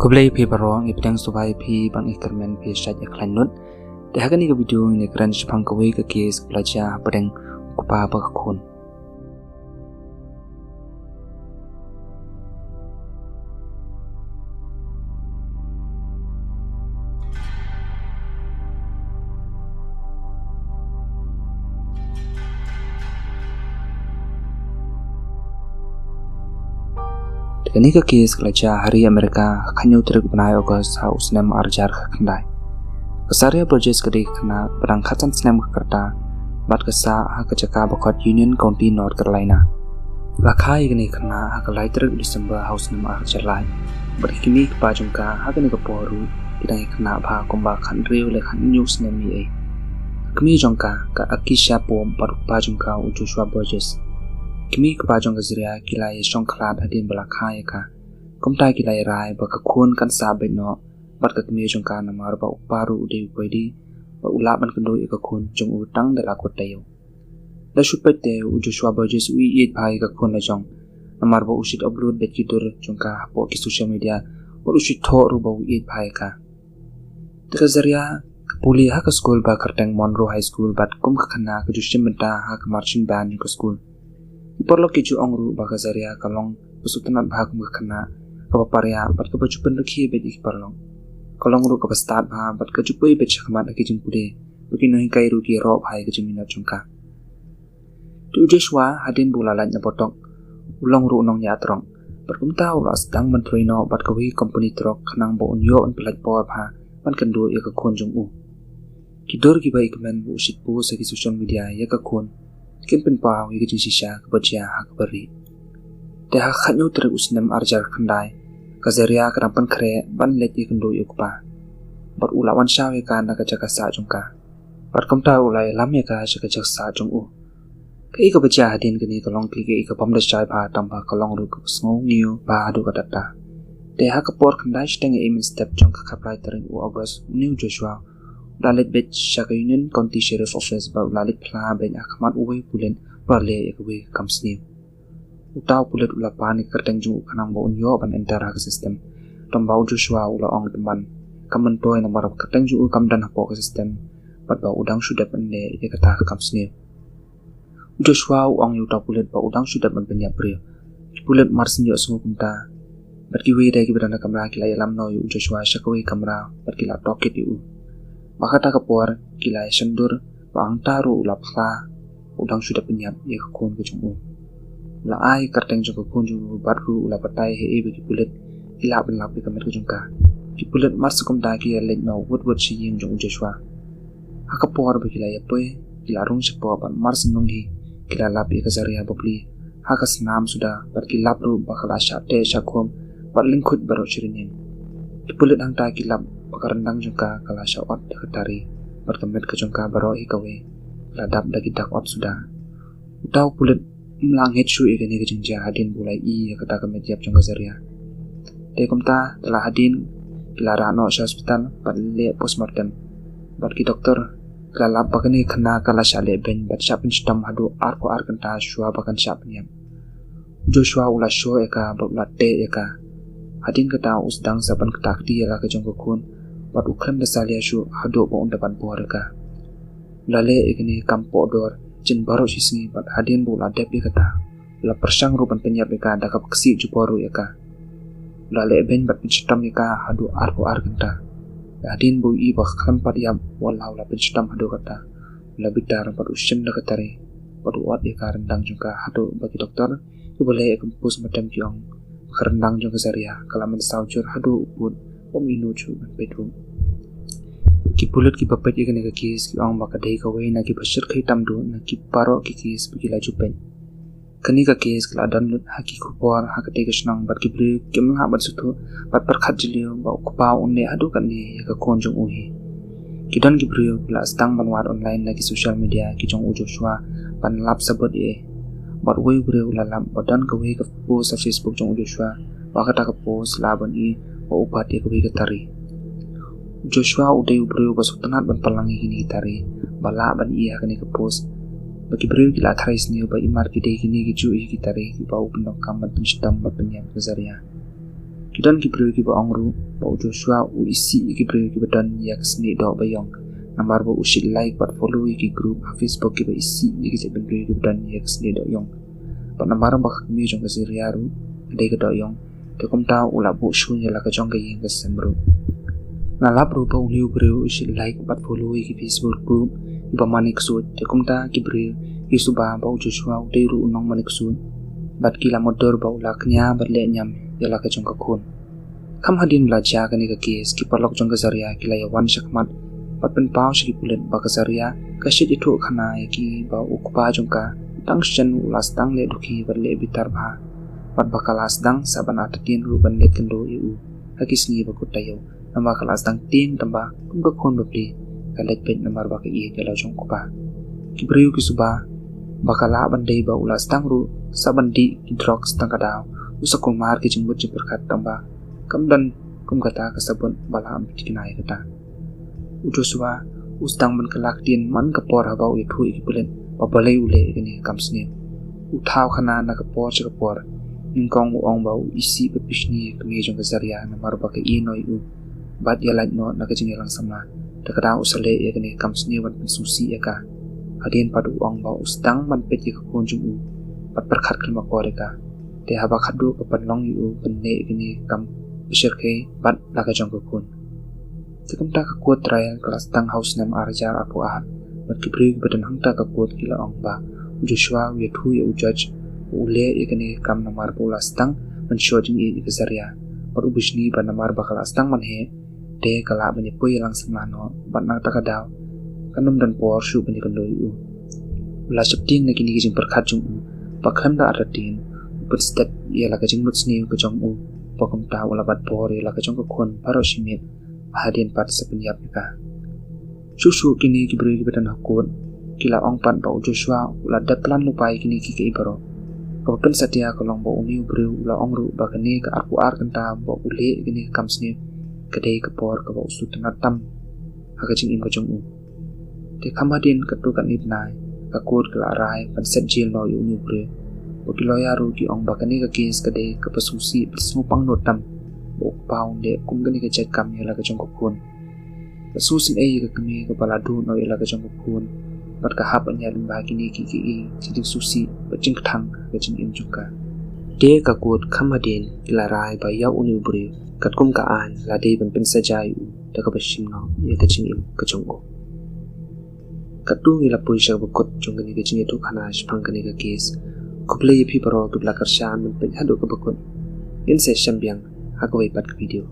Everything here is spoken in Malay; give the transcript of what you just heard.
Kublai pi barong ipdang subai pi bang ikermen pi syat iklan nut. Dahagan ni ke video ni keran Jepang kawai ke kes pelajar padang kupa bakakun. Kini ke kes pelajar hari Amerika kanyu terik benai Ogos haus nem arjar kendai. Kesaria Burgess kedai kena berangkatan senam ke kerta bat kesa ha kecaka bakot Union County North Carolina. Lakai kini kena ha kelai terik Desember haus nem arjar lai. Berkini ke pajungka ha kini ke poru tidak kena bah komba kan riu le kan news nem ye. Kami jongka ka akisha pom baru pajungka Joshua Burgess. Kimi kepajong keziria kilai songklat hadin belakang ka. Komtai kilai rai bakakun kan sabit no. Bat kimi jongka namar ba uparu ude upaidi ba ulaban kendo ikakun jong utang dalakot tayo. Da supet te Joshua Burgess ui it pai kakun la jong. Namar ba usit upload bet kitur jongka po ki social media ba usit tho ru ba ui it pai ka. Keziria puli ha ke school ba Kerteng Monroe High School bat kum khana ke jusim benta ha ke marching band ke school. Perlu keju angru baka zaria kalong pesutunan bahag mengkena kapaparya bat kebajupan lagi bedi perlong kalong ru kapastat bah bat kejupai bet chakmat lagi jengkude begini kai ru ki ro bhai kejumina jungka tu Joshua hadin bulalan na potok ulong ru nong ya trong berkumta ula sedang mentroino bat kawi company trok kanang bo unyo on pelat por bha ban kendu ya ka konjung u kidor ki bai kemen bu usit bu segi social media ya ka kon Kim penpau yang kecil sisa kebaca hak beri. Dah khanyu terus nem arjar kendai. Kazaria kerampan kere ban leti kendo yukpa. Berulawan syawe kan nak jaga sa jungka. Berkomta ulai lam ya ka jaga sa jung u. Kei kebaca hadin kini kalong kiki ke pam dasai ba tambah kalong ru ke sngo ngiu ba adu kadata. Dah kepor kendai steng imin step jung ka kaplai tering u August New Joshua. Lalit bet Shaka Union County Sheriff Office ba lalit pla ben akamat uwe pulen barle ekwe kamsni. Utau pulet ulapan Kerteng jung kanang ba unyo ban entara ke sistem. Tombau Joshua ula ong teman. Kamen toy na marap Kerteng jung kamdan hapo ke sistem. Bat ba udang sudah pende ye kata kamsni. Joshua ong utau pulet ba udang sudah ban penyap brio. Pulet marsin yo sungu kumta. Bat kiwe dai ki beranda kamera kilai alam no yu Joshua Shakawe kamera bat kila toket yu. Maka tak kepuar kilai sendur bang taru ulapla udang sudah penyap ya kekun kejungu. Ula ai Kerteng jung kekun jung baru ula patai hei bagi bulet kila benlap di kamar kejungka. Ki bulet mars kum dagi let no wood si ying jung Joshua. Haka puar bagi la yapoi kila rung sepo ban mars nunghi kila lapi kazaria bobli. Haka senam sudah bagi lapru bakal asyak te syakum bat lingkut baru cirinin. Ki bulet hang ta kilap Pakarendang jungka kala syawat dekatari berkemet ke jungka baro ikawe ladap dagi dakot sudah utau pulet melangit su ikani ke jengja hadin bulai ya kata kemet tiap jungka zaria dekomta telah hadin kelarano sa hospital balle postmortem barki dokter kala pakani kena kala syale ben bat syapin stam hadu arko arkenta syua bakan syapniam Joshua ula syua eka bablate eka hadin kata usdang saban ketakdi ya ke jungka kun Bat ukram dasalia syu hado po undapan puarga. Lale ikini kampo dor jin baro sisni bat hadin bu ladep kata. La persang rupan penyap ika dakap kesi juporu ika. Lale ben bat pencetam ika hado arpo argenta. Hadin bu i bak kampat yam walau la pencetam hado kata. La bitar bat usyem dakatari. Bat uat ika rendang juga hado bagi dokter. Boleh kempus madam kiong. Kerendang juga zaria kalaman saujur hado upun. Peminu cuman bedroom. Ki pulut ki papet ikan eka kis ki ang makadai kawai na ki pasir kai tamdu na ki paro ki kis bagi laju pen. Kani ka kis keladan lut haki kupor hakadai kesenang bat ki beri ki menghabat sutu bat perkat jeliu bau kupau unne adu kan ni ya ka konjung uhi. Ki don ki beri bila stang banwar online lagi social media ki jong Joshua ban lap sabot ye. Bat wei beri ulalam badan kawai ka post sa Facebook jong Joshua bakata ka post laban i o upati ko bigatari Joshua uday ubreu basutanat ban palangi kini gitari bala ban iya kani ke post bagi breu kila tharis ni ba imar ki dei kini gicu i gitari ki bau pendok kam ban penstam ban penyam kezaria Kidan kibriu ki ba ongru ba Joshua u isi kibriu ki badan yak sni do bayong nambar ba ushit like bat follow ki group ha Facebook ki ba isi ki je kibriu ki badan yak sni do yong ba nambar ba khmi jong ka siriaru dei ka do yong te kom ta ula bu shunya la ka jong ka yeng ka semru na labru ba uniu briu ushit like bat follow ki Facebook group ba manik su te kom ta kibriu ki suba ba Joshua u dei ru unong manik su bat kila motor ba ula knya bat le nyam yala ka jong ka khun kam hadin belajar kani ka kes ki parlok jong ka zaria kila ya wan shakmat pat pen pau shi pulen ba ka zaria ka shit itu khana ya ki ba ukpa jong ka tang shen ulas tang le dukhi bar le bitar ba pat ba kalas dang saban atatin ru ban le kendo eu hakis ni ba kutayo nama kalas dang tin tamba kum ka khon ba pli ka let pet namar ba ka i kala jong ko ba ki briu ki suba bakala bandai ba ulas tang ru saban di drugs tang ka daw usa kumar ki jingmut ji berkat tamba kamdan kum kata kasabun bala am tikinai kata Joshua ustang ban kalak tin man ka por haba u thu ik bulen babalai ule ni kamsne uthau khana na ka por cha ka por ningkong u ong ba u isi pe pishni kmi jong zaria na mar ba ka i noi u bat ya lait no na ka jing lang samla ta ka da usale e ni kamsne wan susi e ka adin padu ong ba ustang man pe ki ka konjung u pat berkat kalma ko ka te haba khadu ka panlong yu benne gini kam bishir ke bat laga jong ko kun tekum ta ka kuat trial kelas tang house nam arjar apu a bat ki bri badan hangta ka kuat kila ong ba Joshua we thu ye judge ule gini kam namar pulas tang man shojing e zaria or ubishni ba namar ba kelas tang man he te kala bani pui lang samano bat na ta ka daw kanum dan por shu bani kan do yu la shapting na gini jing berkat jung pakham da aratin Berstet ia laka jing mut sniu ke jong u pokom ta wala bat por ia laka jong ko khon paro shimit hadian pat sepenyap ka susu kini ki beri badan hakun kila ong pan ba Joshua ula daplan lupai kini ki ke ibaro ko pen satia kolong ba uni beri ula ong ru ba kini ka aku ar kenta ba ule kini kamsni kedai ke por ka ba usu tengah tam haka jing im ke jong u te kamadin ketu kan ibnai ka kod kala rai pan set jil no uni beri Loya rugi ong bakani ka kes kade ka pasusi bersemu pang notam bok paung de kum gani ka chat kam yala ka jong ko kun pasusin ei ka kami ka baladu no yala ka jong ko kun bat ka hap anya limba kini ki chiding susi baching thang ka jing in juka de ka kut khamadin ilarai ba ya uni buri kat kum ka an la de ban pen sajai u ta ka bashim no ya ka jing in ka jong ko katu ila puisha bukot jong gani ka jing itu khana shpang gani ka kes Kuplay pi paro tu belakar shan men penhadu ke bekun. In se shambiang aku ipat ke video.